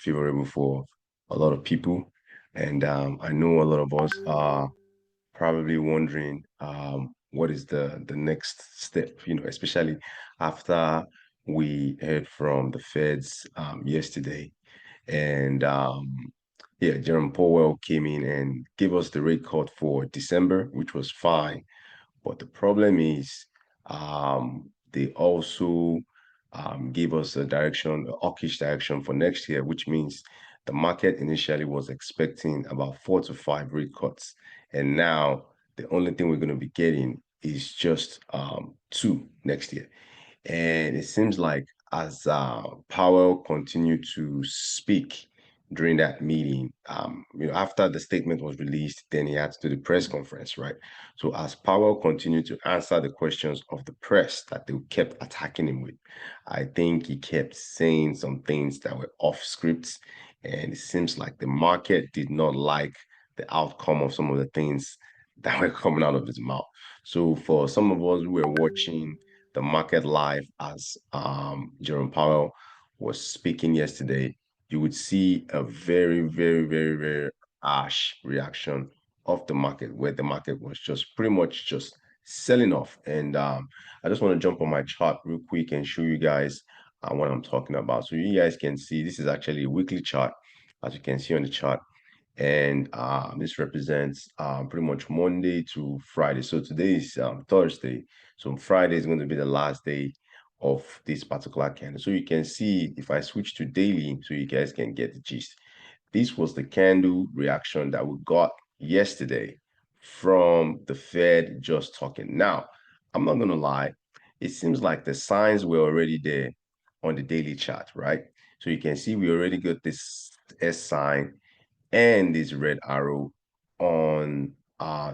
favorable for a lot of people. And I know a lot of us are probably wondering what is the next step, especially after we heard from the Feds yesterday. And yeah, Jerome Powell came in and gave us the rate cut for December, which was fine. But the problem is, they also gave us a direction, a hawkish direction for next year, which means the market initially was expecting about 4 to 5 rate cuts. And now the only thing we're going to be getting is just two next year. And it seems like as Powell continued to speak during that meeting, after the statement was released, then he had to do the press conference, right? So as Powell continued to answer the questions of the press that they kept attacking him with, I think he kept saying some things that were off script, and it seems like the market did not like the outcome of some of the things that were coming out of his mouth. So for some of us who were watching the market live as Jerome Powell was speaking yesterday, you would see a very, very, very, very harsh reaction of the market, where the market was just pretty much just selling off. And I just want to jump on my chart real quick and show you guys what I'm talking about. So you guys can see this is actually a weekly chart, as you can see on the chart. And this represents pretty much Monday to Friday. So today is Thursday. So Friday is going to be the last day of this particular candle. So you can see if I switch to daily, so you guys can get the gist. This was the candle reaction that we got yesterday from the Fed just talking. Now, I'm not going to lie, it seems like the signs were already there on the daily chart, right? So you can see we already got this S sign and this red arrow on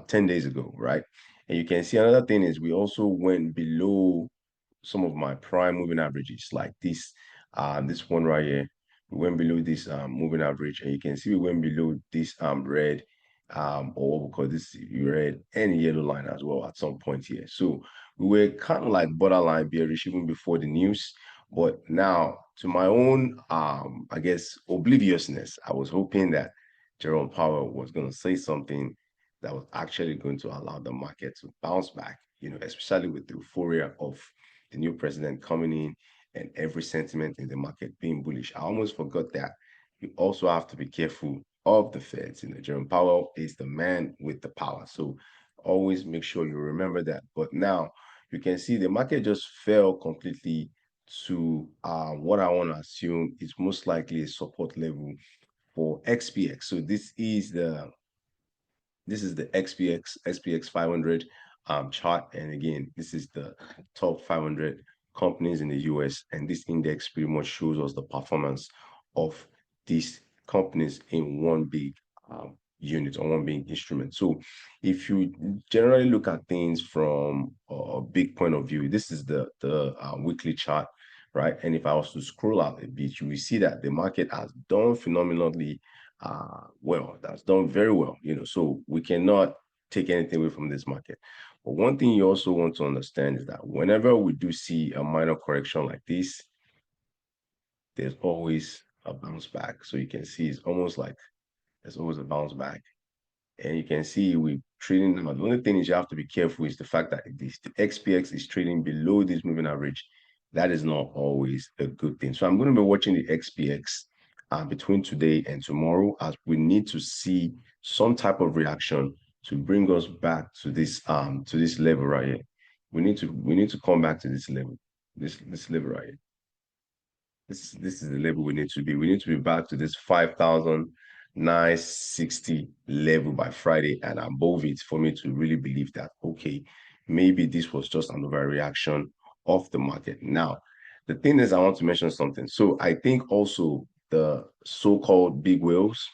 10 days ago, right? And you can see another thing is we also went below some of my prime moving averages, like this one right here. We went below this moving average, and you can see we went below this red or what we call this red and yellow line as well at some point here. So we were kind of like borderline bearish even before the news. But now, to my own I guess obliviousness, I was hoping that Jerome Powell was going to say something that was actually going to allow the market to bounce back, especially with the euphoria of the new president coming in and every sentiment in the market being bullish. I almost forgot that you also have to be careful of the Feds. Jerome Powell is the man with the power. So always make sure you remember that. But now you can see the market just fell completely to what I want to assume is most likely a support level for XPX. So this is the SPX 500 chart, and again, this is the top 500 companies in the US, and this index pretty much shows us the performance of these companies in one big unit or one big instrument. So if you generally look at things from a big point of view, this is the weekly chart, right? And if I was to scroll out a bit, you will see that the market has done phenomenally well. That's done very well, so we cannot take anything away from this market. But one thing you also want to understand is that whenever we do see a minor correction like this, there's always a bounce back. So you can see it's almost like there's always a bounce back. And you can see we trading now. The only thing is you have to be careful is the fact that the XPX is trading below this moving average. That is not always a good thing. So I'm going to be watching the XPX between today and tomorrow, as we need to see some type of reaction to bring us back to this level right here. We need to come back to this level, this level right here. This is the level we need to be. We need to be back to this 5,960 level by Friday and above it for me to really believe that, okay, maybe this was just an overreaction of the market. Now, the thing is, I want to mention something. So I think also the so-called big whales,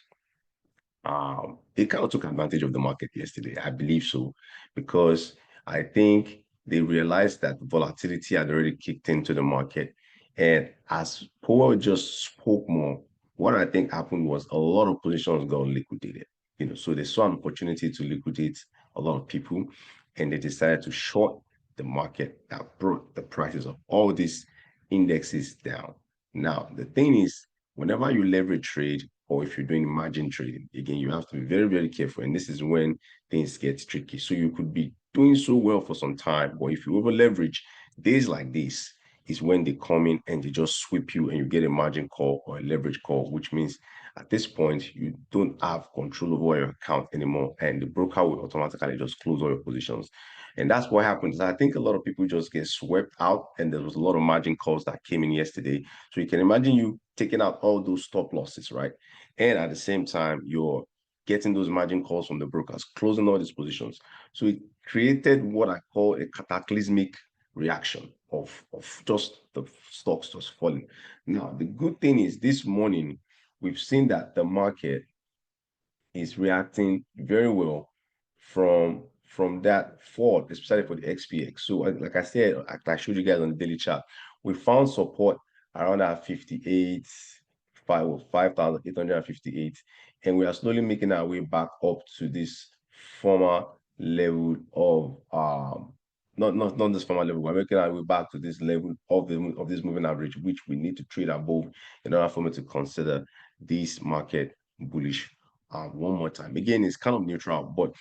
they kind of took advantage of the market yesterday. I believe so, because I think they realized that volatility had already kicked into the market. And as Powell just spoke more, what I think happened was a lot of positions got liquidated. So they saw an opportunity to liquidate a lot of people, and they decided to short the market. That brought the prices of all these indexes down. Now, the thing is, whenever you leverage trade, or if you're doing margin trading, again, you have to be very, very careful. And this is when things get tricky. So you could be doing so well for some time, but if you over leverage, days like this is when they come in and they just sweep you and you get a margin call or a leverage call, which means at this point, you don't have control over your account anymore. And the broker will automatically just close all your positions. And that's what happens. I think a lot of people just get swept out, and there was a lot of margin calls that came in yesterday. So you can imagine you taking out all those stop losses, right? And at the same time, you're getting those margin calls from the brokers, closing all these positions. So it created what I call a cataclysmic reaction of just the stocks just falling. Now, the good thing is this morning, we've seen that the market is reacting very well from that fall, especially for the XPX. So like I said, like I showed you guys on the daily chart, we found support around that 58, 5,858, and we are slowly making our way back up to this former level of not this former level. We're making our way back to this level of this moving average, which we need to trade above in order for me to consider this market bullish one more time. Again, it's kind of neutral, but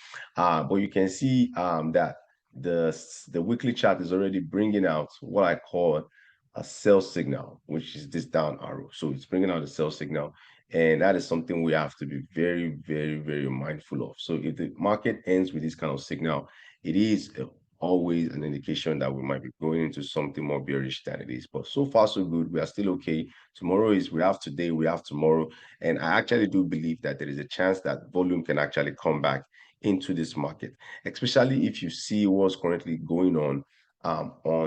you can see that the weekly chart is already bringing out what I call a sell signal, which is this down arrow. So it's bringing out a sell signal, and that is something we have to be very, very, very mindful of. So if the market ends with this kind of signal, it is always an indication that we might be going into something more bearish than it is. But so far, so good. We are still okay. Tomorrow is, we have today, we have tomorrow. And I actually do believe that there is a chance that volume can actually come back into this market, especially if you see what's currently going on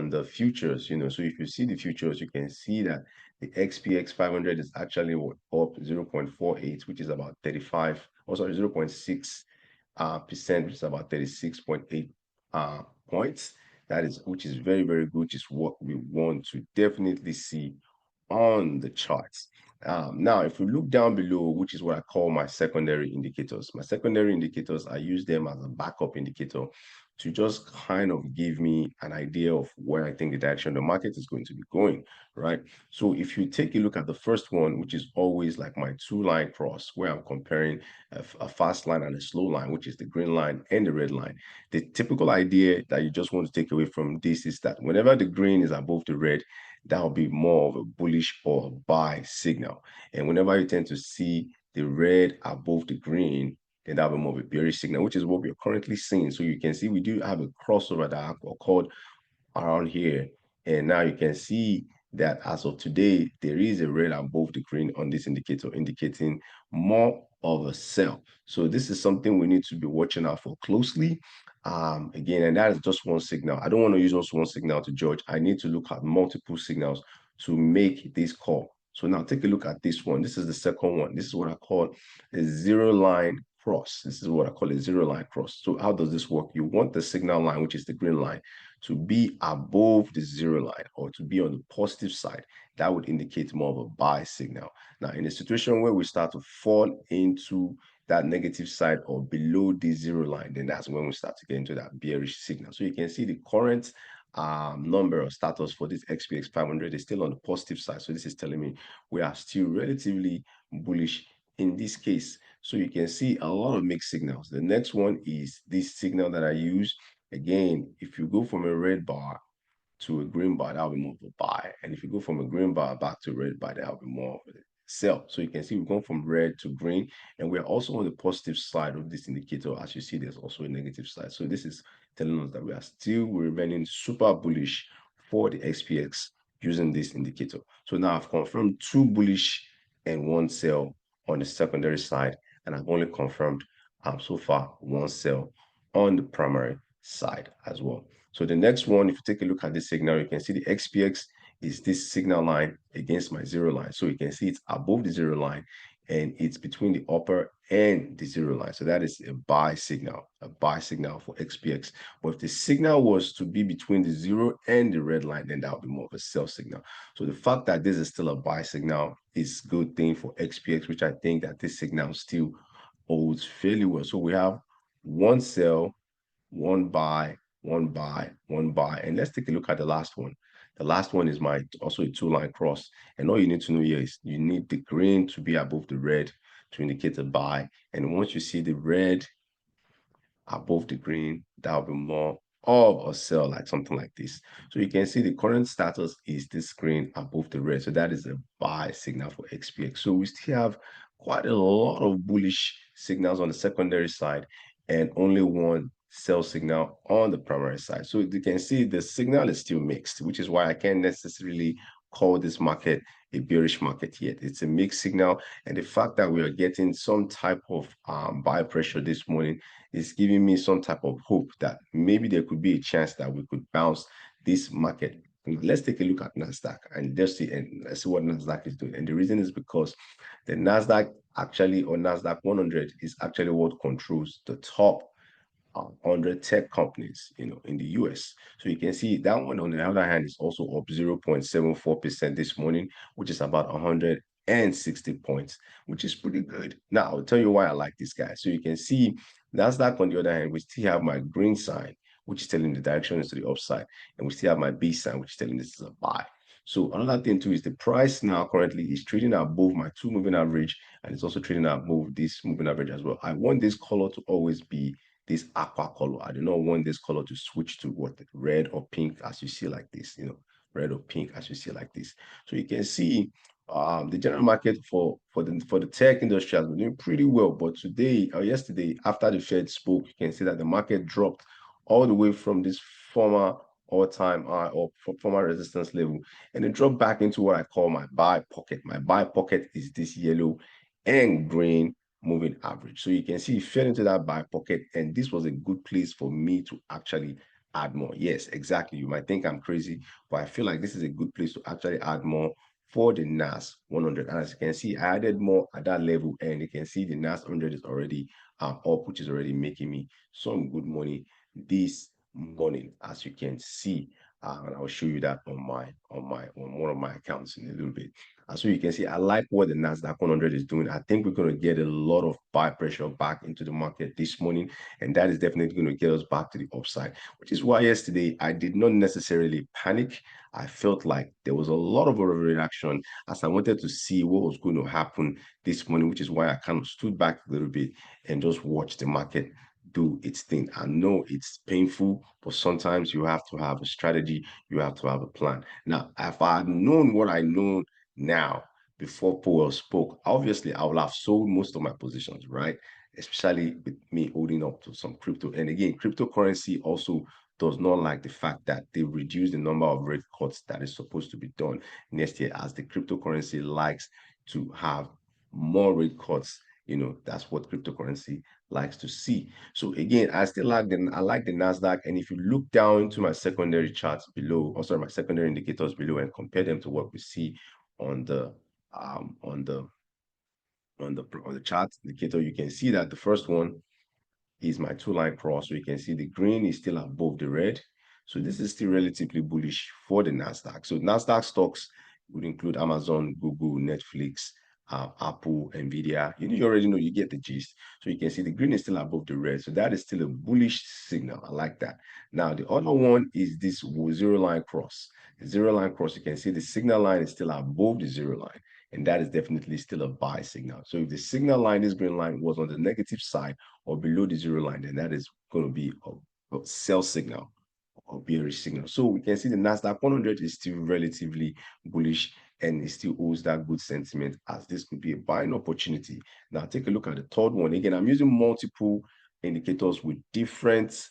the futures. So if you see the futures, you can see that the XPX 500 is actually up 0.48, which is about 35, oh sorry, 0.6 percent, which is about 36.8 points. Which is very, very good, which is what we want to definitely see on the charts. Now, if we look down below, which is what I call my secondary indicators, I use them as a backup indicator to just kind of give me an idea of where I think the direction of the market is going to be going, right? So if you take a look at the first one, which is always like my two-line cross, where I'm comparing a fast line and a slow line, which is the green line and the red line. The typical idea that you just want to take away from this is that whenever the green is above the red, that will be more of a bullish or a buy signal. And whenever you tend to see the red above the green, then that'll be more of a bearish signal, which is what we're currently seeing. So you can see we do have a crossover that occurred around here. And now you can see that as of today, there is a red above the green on this indicator, indicating more of a sell. So this is something we need to be watching out for closely. Again, and that is just one signal. I don't want to use just one signal to judge. I need to look at multiple signals to make this call. So now take a look at this one. This is the second one. This is what I call a zero line cross. This is what I call a zero line cross. So how does this work? You want the signal line, which is the green line, to be above the zero line, or to be on the positive side. That would indicate more of a buy signal. Now, in a situation where we start to fall into that negative side or below the zero line, then that's when we start to get into that bearish signal. So you can see the current number or status for this XPX 500 is still on the positive side. So this is telling me we are still relatively bullish in this case. So you can see a lot of mixed signals. The next one is this signal that I use. Again, if you go from a red bar to a green bar, that'll be more of a buy. And if you go from a green bar back to a red bar, that'll be more of a sell. So you can see we've gone from red to green, and we're also on the positive side of this indicator. As you see, there's also a negative side. So this is telling us that we are still remaining super bullish for the XPX using this indicator. So now I've confirmed 2 bullish and 1 sell on the secondary side, and I've only confirmed so far 1 sell on the primary side as well. So the next one, if you take a look at this signal, you can see the XPX is this signal line against my zero line. So you can see it's above the zero line, and it's between the upper and the zero line. So that is a buy signal for XPX. But if the signal was to be between the zero and the red line, then that would be more of a sell signal. So the fact that this is still a buy signal is a good thing for XPX, which I think that this signal still holds fairly well. So we have 1 sell, 1 buy, 1 buy, 1 buy. And let's take a look at the last one. The last one is my also a two-line cross. And all you need to know here is you need the green to be above the red to indicate a buy. And once you see the red above the green, that will be more of a sell, like something like this. So you can see the current status is this green above the red. So that is a buy signal for XPX. So we still have quite a lot of bullish signals on the secondary side and only one sell signal on the primary side. So you can see the signal is still mixed, which is why I can't necessarily call this market a bearish market yet. It's a mixed signal, and the fact that we are getting some type of buy pressure this morning is giving me some type of hope that maybe there could be a chance that we could bounce this market. Let's take a look at Nasdaq and just see, and let's see what Nasdaq is doing. And the reason is because the Nasdaq actually, or Nasdaq 100, is actually what controls the top 100 tech companies, in the US. So you can see that one, on the other hand, is also up 0.74% this morning, which is about 160 points, which is pretty good. Now, I'll tell you why I like this guy. So you can see Nasdaq, on the other hand, we still have my green sign, which is telling the direction is to the upside, and we still have my B sign, which is telling this is a buy. So another thing too is the price now currently is trading above my 2 moving average, and it's also trading above this moving average as well. I want this color to always be this aqua color. I do not want this color to switch to what, red or pink, as you see like this, red or pink as you see like this. So you can see the general market for the tech industry has been doing pretty well. But today or yesterday, after the Fed spoke, you can see that the market dropped all the way from this former all-time high or former resistance level, and it dropped back into what I call my buy pocket. My buy pocket is this yellow and green moving average. So you can see it fell into that buy pocket, and this was a good place for me to actually add more. Yes, exactly. You might think I'm crazy, but I feel like this is a good place to actually add more for the NAS 100. And as you can see, I added more at that level, and you can see the NAS 100 is already up, which is already making me some good money this morning, as you can see. And I'll show you that on one of my accounts in a little bit. And so you can see, I like what the Nasdaq 100 is doing. I think we're going to get a lot of buy pressure back into the market this morning, and that is definitely going to get us back to the upside, which is why yesterday I did not necessarily panic. I felt like there was a lot of overreaction as I wanted to see what was going to happen this morning, which is why I kind of stood back a little bit and just watched the market do its thing. I know it's painful, but sometimes you have to have a strategy, you have to have a plan. Now, if I had known what I know now before Powell spoke, obviously I will have sold most of my positions, right? Especially with me holding up to some crypto. And again, cryptocurrency also does not like the fact that they reduce the number of rate cuts that is supposed to be done next year, as the cryptocurrency likes to have more rate cuts. That's what cryptocurrency likes to see. So again, I like the Nasdaq. And if you look down to my secondary charts below, or sorry, my secondary indicators below, and compare them to what we see on the chart indicator, you can see that the first one is my two-line cross. So you can see the green is still above the red. So this is still relatively bullish for the Nasdaq. So Nasdaq stocks would include Amazon, Google, Netflix, Apple, Nvidia. You already know, you get the gist. So you can see the green is still above the red. So that is still a bullish signal. I like that. Now, the other one is this zero line cross. The zero line cross, you can see the signal line is still above the zero line. And that is definitely still a buy signal. So if the signal line, this green line, was on the negative side or below the zero line, then that is going to be a sell signal or bearish signal. So we can see the Nasdaq 100 is still relatively bullish, and it still holds that good sentiment, as this could be a buying opportunity. Now take a look at the third one. Again, I'm using multiple indicators with different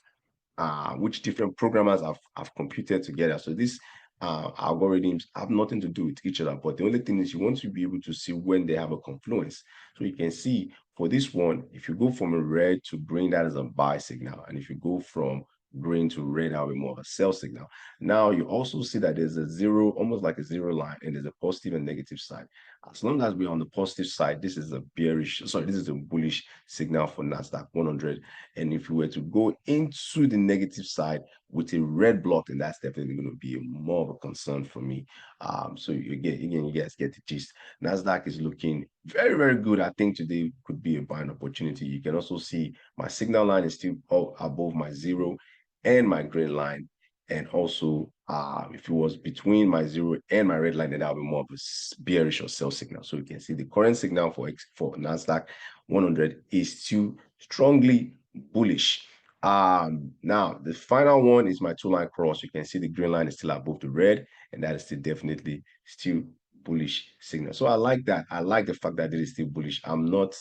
which different programmers have computed together. So these algorithms have nothing to do with each other, but the only thing is you want to be able to see when they have a confluence. So you can see for this one, if you go from a red to green, that is a buy signal. And if you go from green to red, that will be more of a sell signal. Now you also see that there's a zero, almost like a zero line, and there's a positive and negative side. As long as we're on the positive side, this is a this is a bullish signal for Nasdaq 100. And if you were to go into the negative side with a red block, then that's definitely going to be more of a concern for me. So again, you guys get the gist. Nasdaq is looking very, very good. I think today could be a buying opportunity. You can also see my signal line is still above my zero and my green line. And also, if it was between my zero and my red line, then that would be more of a bearish or sell signal. So you can see the current signal for Nasdaq 100 is still strongly bullish. Now the final one is my two-line cross. You can see the green line is still above the red, and that is still definitely still bullish signal. So I like that. I like the fact that it is still bullish. I'm not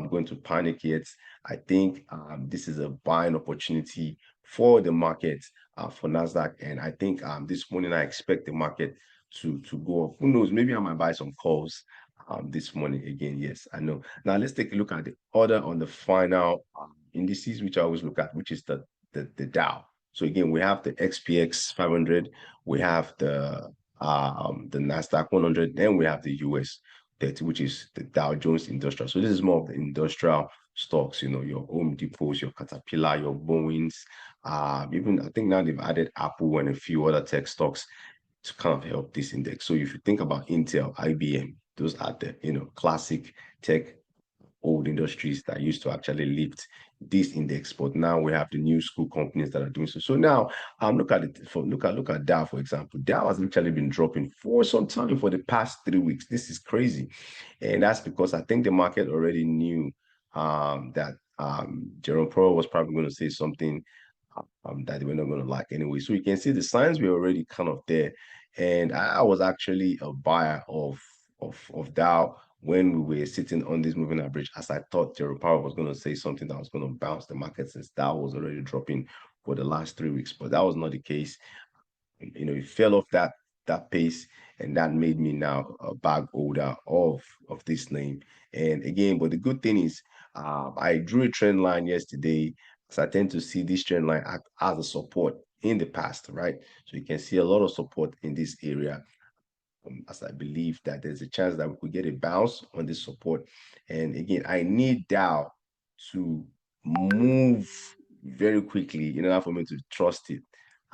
going to panic yet. I think this is a buying opportunity for the market, for Nasdaq, and I think this morning I expect the market to go up. Who knows? Maybe I might buy some calls this morning again. Yes, I know. Now let's take a look at the order on the final indices, which I always look at, which is the Dow. So again, we have the XPX 500, we have the Nasdaq 100, then we have the US 30, which is the Dow Jones Industrial. So this is more of the industrial stocks, you know, your Home Depots, your Caterpillar, your Boeings. Even I think now they've added Apple and a few other tech stocks to kind of help this index. So if you think about Intel, IBM, those are the, you know, classic tech old industries that used to actually lift this index, but now we have the new school companies that are doing so. So now look at it for look at Dow, for example. Dow has actually been dropping for some time for the past 3 weeks. This is crazy. And that's because I think the market already knew that Jerome Powell was probably going to say something that they were not going to like anyway. So you can see the signs were already kind of there. And I was actually a buyer of Dow when we were sitting on this moving average, as I thought Jerome Powell was going to say something that was going to bounce the market, since Dow was already dropping for the last 3 weeks. But that was not the case. You know, it fell off that pace, and that made me now a bag holder of this name. And again, but the good thing is, I drew a trend line yesterday, so I tend to see this trend line act as a support in the past, right? So you can see a lot of support in this area, as I believe that there's a chance that we could get a bounce on this support. And again, I need Dow to move very quickly in order for me to trust it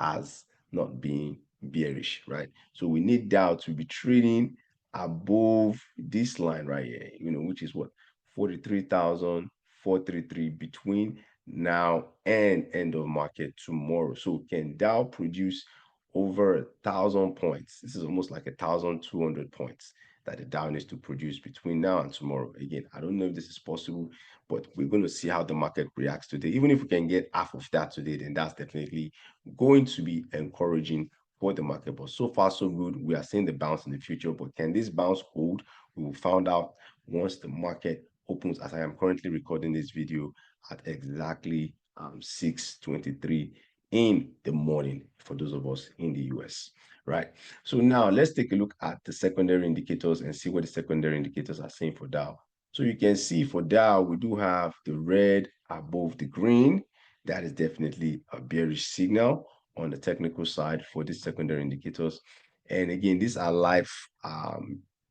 as not being bearish, right? So we need Dow to be trading above this line right here, you know, which is what, 43,433, between now and end of market tomorrow. So can Dow produce over 1,000 points? This is almost like 1,200 points that the Dow needs to produce between now and tomorrow. Again, I don't know if this is possible, but we're going to see how the market reacts today. Even if we can get half of that today, then that's definitely going to be encouraging for the market. But so far, so good. We are seeing the bounce in the future, but can this bounce hold? We will find out once the market opens, as I am currently recording this video at exactly 6:23 in the morning for those of us in the US, right? So now let's take a look at the secondary indicators and see what the secondary indicators are saying for Dow. So you can see for Dow, we do have the red above the green. That is definitely a bearish signal on the technical side for these secondary indicators. And again, these are live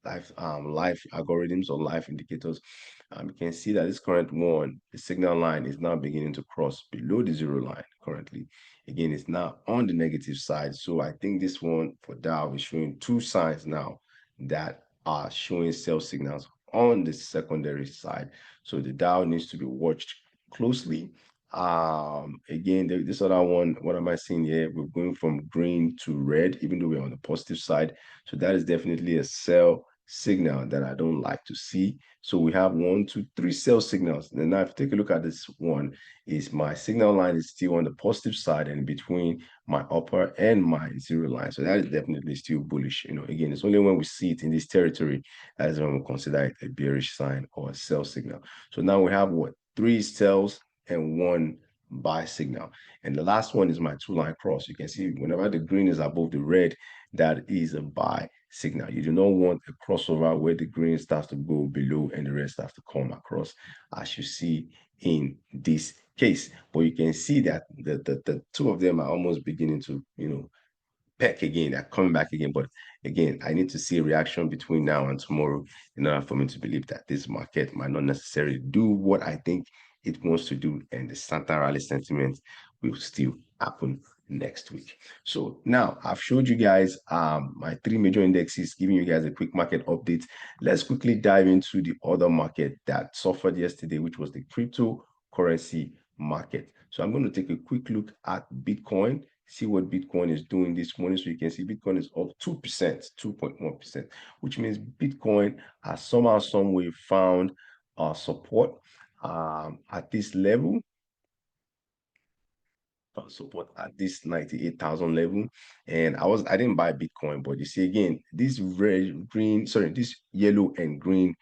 algorithms or live indicators. You can see that this current one, the signal line, is now beginning to cross below the zero line currently. Again, it's now on the negative side. So I think this one for Dow is showing two signs now that are showing sell signals on the secondary side. So the Dow needs to be watched closely. Again, this other one, what am I seeing here? We're going from green to red, even though we're on the positive side. So that is definitely a sell signal that I don't like to see. So we have 1, 2, 3 sell signals. And now if you take a look at this one, is my signal line is still on the positive side and between my upper and my zero line. So that is definitely still bullish. You know, again, it's only when we see it in this territory that is when we consider it a bearish sign or a sell signal. So now we have what, 3 sells and 1 buy signal. And the last one is my two-line cross. You can see whenever the green is above the red, that is a buy signal. You do not want a crossover where the green starts to go below and the red starts to come across, as you see in this case. But you can see that the two of them are almost beginning to, you know, peck again. They're coming back again. But again, I need to see a reaction between now and tomorrow in order for me to believe that this market might not necessarily do what I think it wants to do, and the Santa rally sentiment will still happen next week. So now I've showed you guys my 3 major indexes, giving you guys a quick market update. Let's quickly dive into the other market that suffered yesterday, which was the cryptocurrency market. So I'm going to take a quick look at Bitcoin See what Bitcoin is doing this morning. So you can see Bitcoin is up 2%, 2.1%, which means Bitcoin has somehow, some way found support at this level, support at this 98,000 level. And I didn't buy Bitcoin, but you see again, this this yellow and green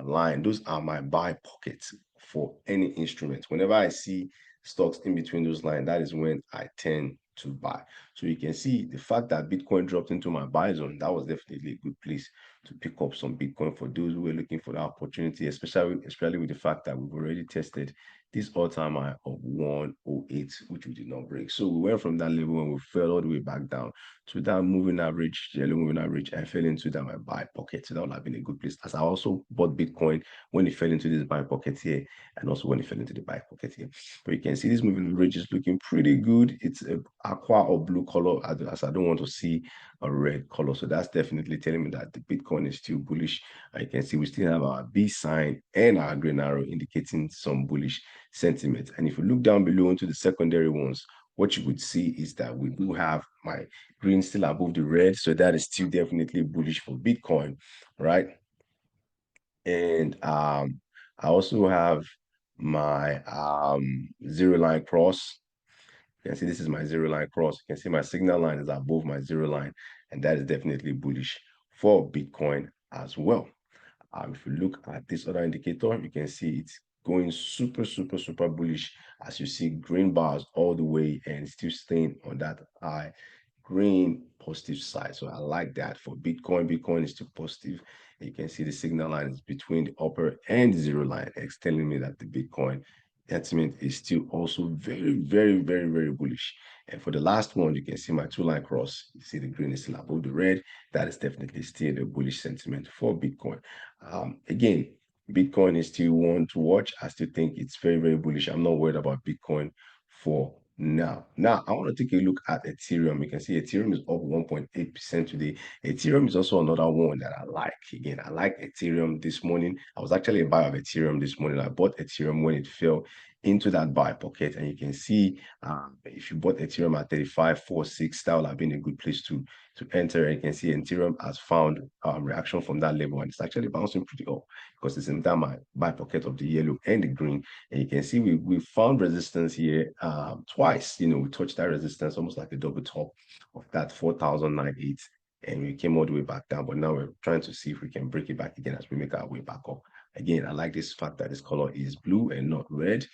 line, those are my buy pockets for any instrument. Whenever I see stocks in between those lines, that is when I tend to buy. So you can see the fact that Bitcoin dropped into my buy zone, that was definitely a good place to pick up some Bitcoin for those who were looking for that opportunity, especially with the fact that we've already tested this all-time high of 108, which we did not break. So we went from that level and we fell all the way back down to that moving average, yellow moving average. I fell into that my buy pocket. So that would have been a good place. As I also bought Bitcoin when it fell into this buy pocket here, and also when it fell into the buy pocket here. But you can see this moving average is looking pretty good. It's a aqua or blue color, as I don't want to see a red color. So that's definitely telling me that the Bitcoin is still bullish. You can see we still have our B sign and our green arrow indicating some bullish sentiment. And if you look down below into the secondary ones, what you would see is that we do have my green still above the red. So that is still definitely bullish for Bitcoin, right? And I also have my zero line cross. You can see this is my zero line cross. You can see my signal line is above my zero line, and that is definitely bullish for Bitcoin as well. If you look at this other indicator, you can see it's going super, super, super bullish as you see green bars all the way and still staying on that high green positive side. So I like that for Bitcoin. Bitcoin is still positive. You can see the signal line is between the upper and the zero line. It's telling me that the Bitcoin sentiment is still also very, very, very, very bullish. And for the last one, you can see my two-line cross. You see the green is still above the red. That is definitely still a bullish sentiment for Bitcoin. Again, Bitcoin is still one to watch. I still think it's very, very bullish. I'm not worried about Bitcoin for now. Now, I want to take a look at Ethereum. You can see Ethereum is up 1.8% today. Ethereum is also another one that I like. Again, I like Ethereum this morning. I was actually a buyer of Ethereum this morning. I bought Ethereum when it fell into that buy pocket. And you can see if you bought Ethereum at 35.46, that would have been a good place to enter. And you can see Ethereum has found reaction from that level, and it's actually bouncing pretty up because it's in that buy pocket of the yellow and the green. And you can see we found resistance here twice. We touched that resistance almost like a double top of that 4,098, and we came all the way back down. But now we're trying to see if we can break it back again as we make our way back up. Again, I like this fact that this color is blue and not red.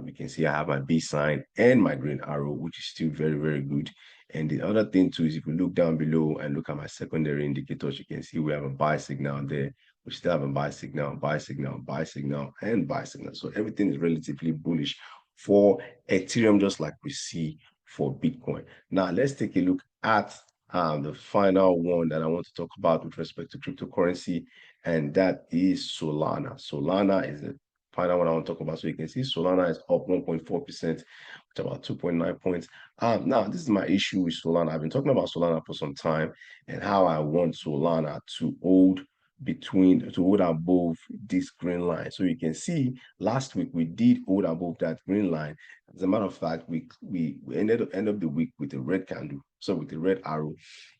You can see I have my B sign and my green arrow, which is still very, very good. And the other thing too is if you look down below and look at my secondary indicators, you can see we have a buy signal there. We still have a buy signal, buy signal, buy signal, and buy signal. So everything is relatively bullish for Ethereum, just like we see for Bitcoin. Now let's take a look at the final one that I want to talk about with respect to cryptocurrency, and that is Solana. Solana is the final one I want to talk about. So you can see Solana is up 1.4%, which is about 2.9 points. Now, this is my issue with Solana. I've been talking about Solana for some time and how I want Solana to hold above this green line. So you can see last week we did hold above that green line. As a matter of fact, we ended up the week with a red candle, so with the red arrow,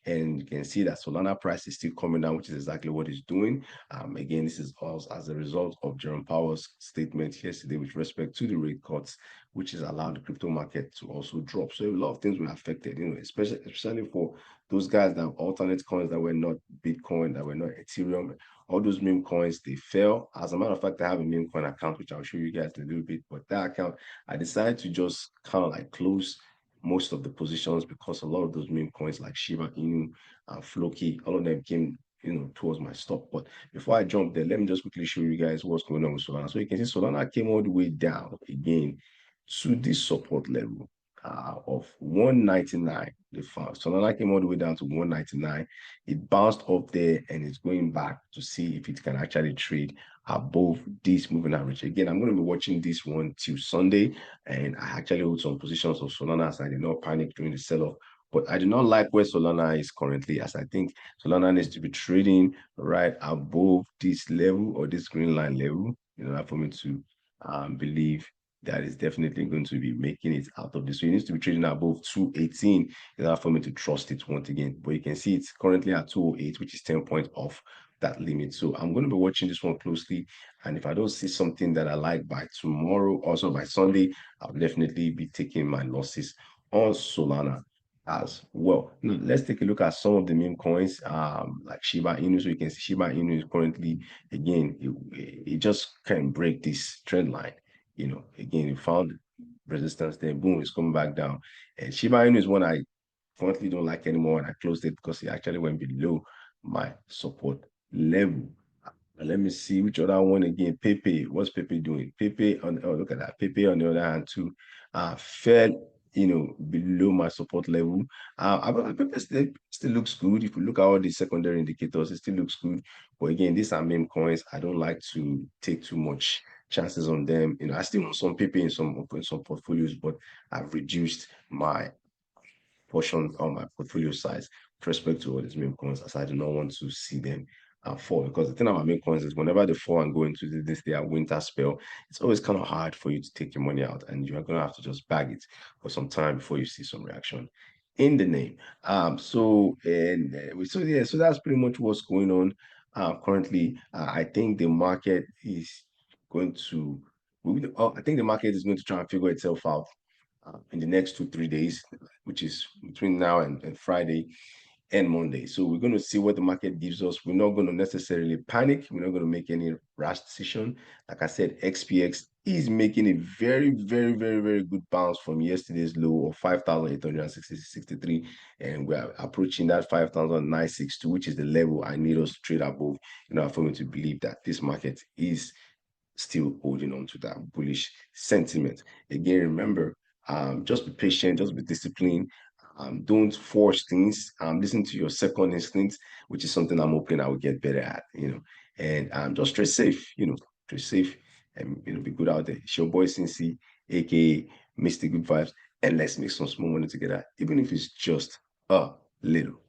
and you can see that Solana price is still coming down, which is exactly what it's doing. Again, this is also as a result of Jerome Powell's statement yesterday with respect to the rate cuts, which has allowed the crypto market to also drop. So a lot of things were affected, especially for those guys that have alternate coins that were not Bitcoin, that were not Ethereum. All those meme coins, they fell. As a matter of fact, I have a meme coin account, which I'll show you guys in a little bit. But that account, I decided to just kind of like close most of the positions because a lot of those meme coins like Shiba Inu and Floki, all of them came towards my stop. But before I jump there, let me just quickly show you guys what's going on with Solana. So you can see Solana came all the way down again to this support level of 199. Solana came all the way down to 199. It bounced up there and it's going back to see if it can actually trade above this moving average. Again, I'm going to be watching this one till Sunday, and I actually hold some positions of Solana, so I did not panic during the sell-off. But I do not like where Solana is currently, as I think Solana needs to be trading right above this level or this green line level in order for me to believe that is definitely going to be making it out of this. So it needs to be trading above 218 in order for me to trust it once again. But you can see it's currently at 208, which is 10 points off that limit. So I'm going to be watching this one closely. And if I don't see something that I like by tomorrow, also by Sunday, I'll definitely be taking my losses on Solana as well. Now, let's take a look at some of the meme coins, like Shiba Inu. So you can see Shiba Inu is currently, again, it just can't break this trend line. Again, it found resistance there, boom, it's coming back down. And Shiba Inu is one I currently don't like anymore, and I closed it because it actually went below my support level. Let me see which other one again. Pepe, what's Pepe doing? Pepe on, oh, look at that. Pepe on the other hand too, fell, below my support level. But Pepe still looks good. If you look at all the secondary indicators, it still looks good. But again, these are meme coins. I don't like to take too much chances on them. I still want some Pepe in some portfolios, but I've reduced my portion on my portfolio size with respect to all these meme coins, as I do not want to see them fall. Because the thing about meme coins is whenever they fall and go into their winter spell, it's always kind of hard for you to take your money out, and you are going to have to just bag it for some time before you see some reaction in the name. So that's pretty much what's going on currently. I think the market is going to. I think the market is going to try and figure itself out in the next 2 3 days, which is between now and Friday and Monday. So we're going to see what the market gives us. We're not going to necessarily panic. We're not going to make any rash decision. Like I said, XPX is making a very, very, very, very good bounce from yesterday's low of 5,863, and we're approaching that 5,962, which is the level I need us to trade above for me to believe that this market is still holding on to that bullish sentiment. Again, remember, just be patient, just be disciplined. Don't force things. Listen to your second instinct, which is something I'm hoping I will get better at. And just trade safe, trade safe and be good out there. It's your boy Cincy, aka Mr. Good Vibes, and let's make some small money together, even if it's just a little.